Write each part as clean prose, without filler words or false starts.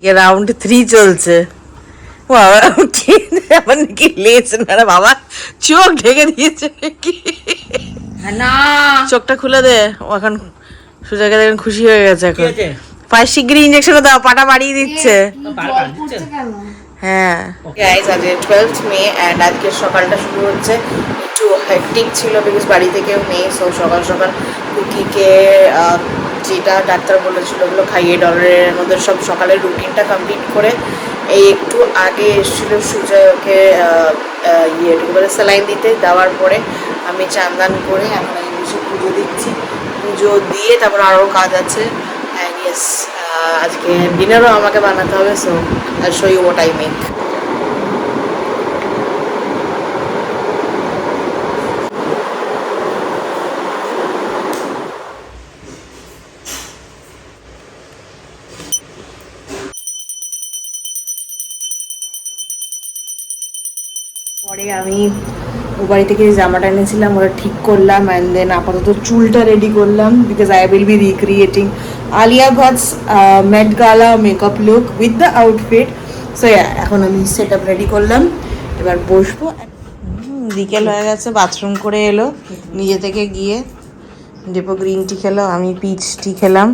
Round 3 চলছে। বাবা আমার নাকি লেজ না রে বাবা, চোখ ঢেকে দিয়েছে নাকি? না চোখটা খুলে দে। ও এখন সুজাকে দেখেন খুশি হয়ে গেছে এখন। পায়ে শিগগিরই ইঞ্জেকশনও দাও, পাটা বাড়িয়ে দিচ্ছে। হ্যাঁ গাইস, আজ 12th মে এন্ড আজকের সকালটা শুরু হচ্ছে একটু হেক্টিক ছিল বিকজ বাড়ি থেকেও নেই। সো সকাল সকাল কুকিকে যেটা ডাক্তার বলেছিল ওগুলো খাইয়ে ডলারের মধ্যে সব সকালের রুটিনটা কমপ্লিট করে এই একটু আগে এসেছিলো সুজয় ওকে বলে স্যালাইন দিতে, দেওয়ার পরে আমি চান্দান করে এখন আমি বসে পুজো দিচ্ছি। পুজো দিয়ে তারপর আরও কাজ আছে। অ্যান্ড ইয়েস, আজকে ডিনারও আমাকে বানাতে হবে। So I show you what I make. পরে আমি ও বাড়ি থেকে জামাটা এনেছিলাম ওটা ঠিক করলাম অ্যান্ড দেন আপাতত চুলটা রেডি করলাম because I will be recreating Alia Bhatt's Met Gala makeup look with the outfit. So এখন আমি সেট আপ রেডি করলাম, এবার বসবো। বিকেল হয়ে গেছে, বাথরুম করে এলো নিজে থেকে গিয়ে। ডেপো গ্রিন টি খেলো, আমি পিচ টি খেলাম।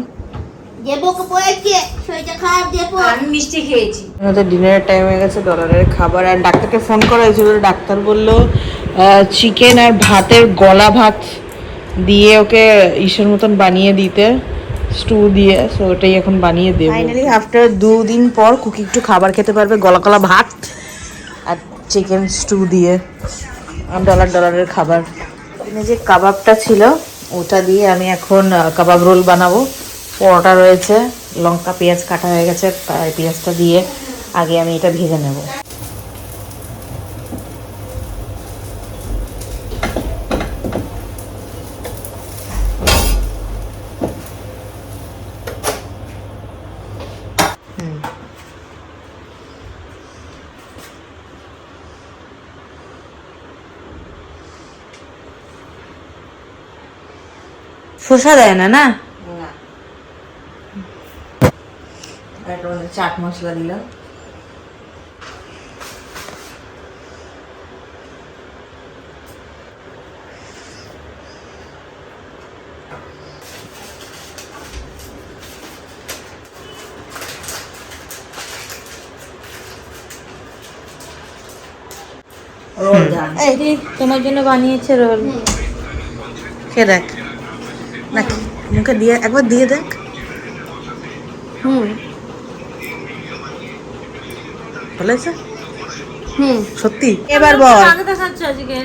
আমি মিষ্টি খেয়েছি। আমাদের ডিনারের টাইম হয়ে গেছে, ডলারের খাবার। আর ডাক্তারকে ফোন করা হয়েছিল, ডাক্তার বলল চিকেন আর ভাতের গলা ভাত দিয়ে ওকে ইসের মতন বানিয়ে দিতে, স্টু দিয়ে। সো ওটাই এখন বানিয়ে দেবো। ফাইনালি আফটার 2 দিন পর কুকি একটু খাবার খেতে পারবে, গলা গলা ভাত আর চিকেন স্টু দিয়ে। আর ডলারের খাবার। এখানে যে কাবাবটা ছিল ওটা দিয়ে আমি এখন কাবাব রোল বানাবো। পরোটা রয়েছে, লঙ্কা পেঁয়াজ কাটা হয়ে গেছে, পেঁয়াজটা দিয়ে আগে আমি এটা ভেজে নেব। শসা দেয় না না, চাট মশলা দিলাম। এই তোমার জন্য বানিয়েছে রোল। খেয়ে দেখ নাকি, মুখে দিয়ে একবার দিয়ে দেখ। ভালো হয়েছে সত্যি? এবার বল। আগে তো খাচ্ছ আজকে।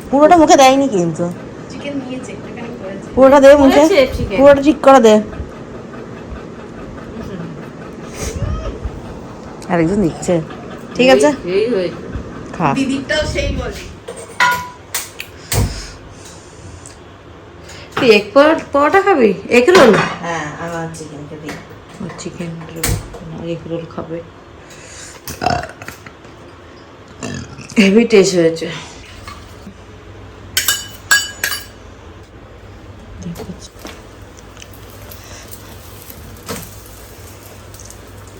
পুরোটা মুখে দেয়নি কিন্তু, পুরোটা দে মুখে, পুরোটা ঠিক করে দে। আরেকজন দিচ্ছে, ঠিক আছে খা। দিদিটাও সেই বলে। তুই এক পরোটা খাবি? Egg roll? হ্যাঁ, আমার চিকেনকে দিই। চিকেন রোল, এগ রোল খাবে। হেভি টেস্ট হয়েছে।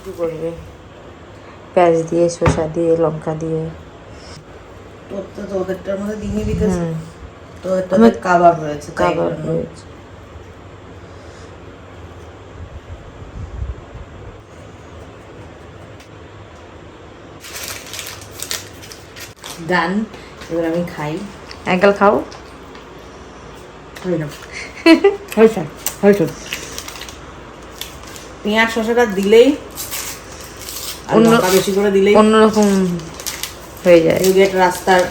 কি করবে? পেঁয়াজ দিয়ে, শসা দিয়ে, লঙ্কা দিয়ে। তোর তো তোদেরটার মধ্যে দিয়ে দিতেছে, তোদেরটাতে কাবাব রয়েছে। কাবাব রয়েছে। ডান, এবার আমি খাই। অ্যাঙ্কেল খাও। হয়েছে হয়েছে। পেঁয়াজ শসাটা দিলেই, বেশি করে দিলেই অন্যরকম হয়ে যায়। রাস্তার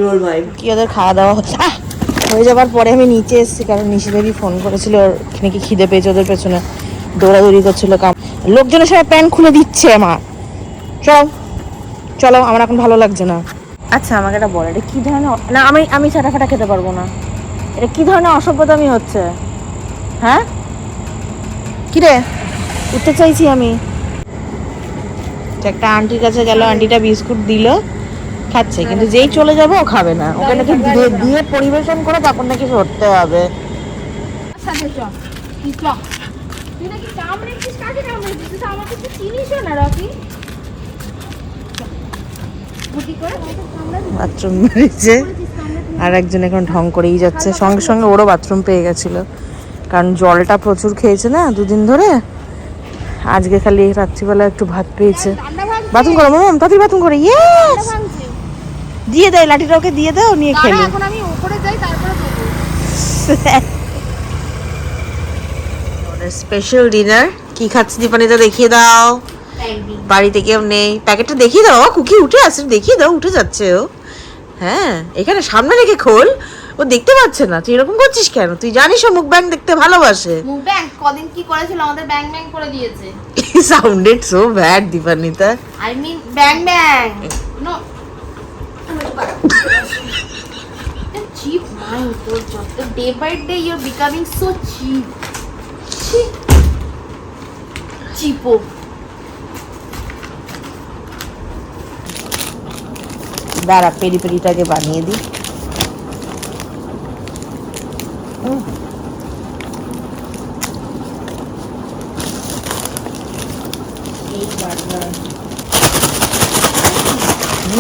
রোল ভাই। কি ওদের খাওয়া দাওয়া হয়ে যাবার পরে আমি নিচে এসেছি, কারণ নিশিদেবী ফোন করেছিল নাকি খিদে পেয়েছে, ওদের পেছনে দৌড়াদৌড়ি করছিল। লোকজনের সবাই প্যান্ট খুলে দিচ্ছে আমার। চলো চলো, আমার এখন ভালো লাগছে না। আচ্ছা আমাকে এটা বল, এটা কি ধরনের না, আমি ছাটা ফাটা খেতে পারবো না। এটা কি ধরনের অসভ্যতামি হচ্ছে? হ্যাঁ কি রে, উঠতে চাইছি আমি। একটা আন্টির কাছে গেল, আন্টিটা বিস্কুট দিল, খাচ্ছে, কিন্তু যেই চলে যাবে ও খাবে না। ওকে নাকি দিয়ে পরিবেশন করে তারপর নাকি সরতে হবে। সাথে চ তুই নাকি কামড়েছিস, কাকে কামড়েছিস? তুই তো আমাকে তো চিনিসও না রকি। বুদ্ধি করে বাথরুম বেরিয়েছে, আর একজন এখন ঢং করেই যাচ্ছে। সঙ্গে সঙ্গে ওরও বাথরুম পেয়ে গেছিল, কারণ জলটা প্রচুর খেয়েছে না দুদিন ধরে। আজকে খালি রাত্রিবেলা একটু ভাত পেয়েছে। বাথরুম করো মাম, তাড়াতাড়ি বাথরুম করে। ইয়েস, দিয়ে দেয় লাঠিটা, ওকে দিয়ে দাও, নিয়ে খেলো। এখন আমি উপরে যাই, তারপরে স্পেশাল ডিনার কি খাচ্ছি দীপানিতা, দেখিয়ে দাও। বাড়িতে কেউ নেই, প্যাকেটটা দেখিয়ে দাও। কুকি উঠে আসছে, দেখিয়ে দাও, উঠে যাচ্ছে ও। হ্যাঁ, এখানে সামনে রেখে খোল, ও দেখতে পাচ্ছে না। তুই এরকম করছিস কেন? তুই জানিস ও মুখ ব্যাং দেখতে ভালোবাসে। মুভ ব্যাং কদিন কি করেছিল, আমাদের ব্যাং ব্যাং করে দিয়েছে। Sounded so bad Dipanita. I mean bang bang no cheap mind. তোর যত day by day you are becoming so cheap. চিপো দাঁড়া, পেরি পেরিটাকে বানিয়ে দিই।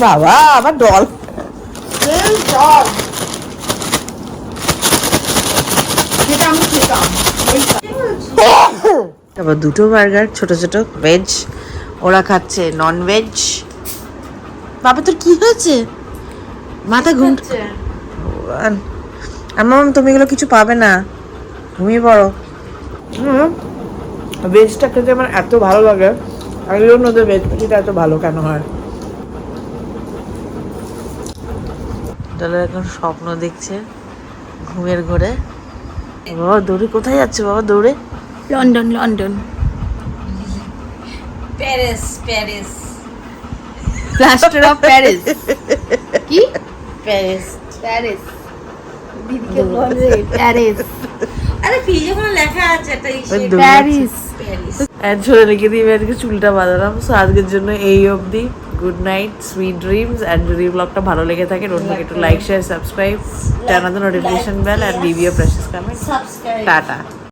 বাবা আবার ডল। যেটা আমি খেতাম। তারপর দুটো বার্গার, ছোট ছোট ভেজ, ওরা খাচ্ছে নন ভেজ। বাবা তোর কি হয়েছে? মাথা ঘুম। আমার তুমি এগুলো কিছু পাবে না, ঘুমিয়ে পড়ো। ভেজটা খেতে আমার এত ভালো লাগে, আর এই জন্য ওদের ভেজ পেটিটা এত ভালো কেন হয়। ডলার এখন স্বপ্ন দেখছে ঘুমের ঘরে। বাবা দৌড়ে কোথায় যাচ্ছে? বাবা দৌড়ে London London Paris Paris plaster of Paris. কি প্যারিস। প্যারিস? দিদিকে বলে প্যারিস। আরে ফ্রিজে কোনো লেখা আছে একটা প্যারিস প্যারিস। ঝরে রেখে দিয়ে আজকে চুলটা বাঁধালাম। সো আজকের জন্য এই অবধি। Good night, sweet dreams. And যদি ব্লগটা ভালো লেগে থাকে don't forget to like, share, subscribe, turn on the notification bell and leave your precious comment. Subscribe. Tata.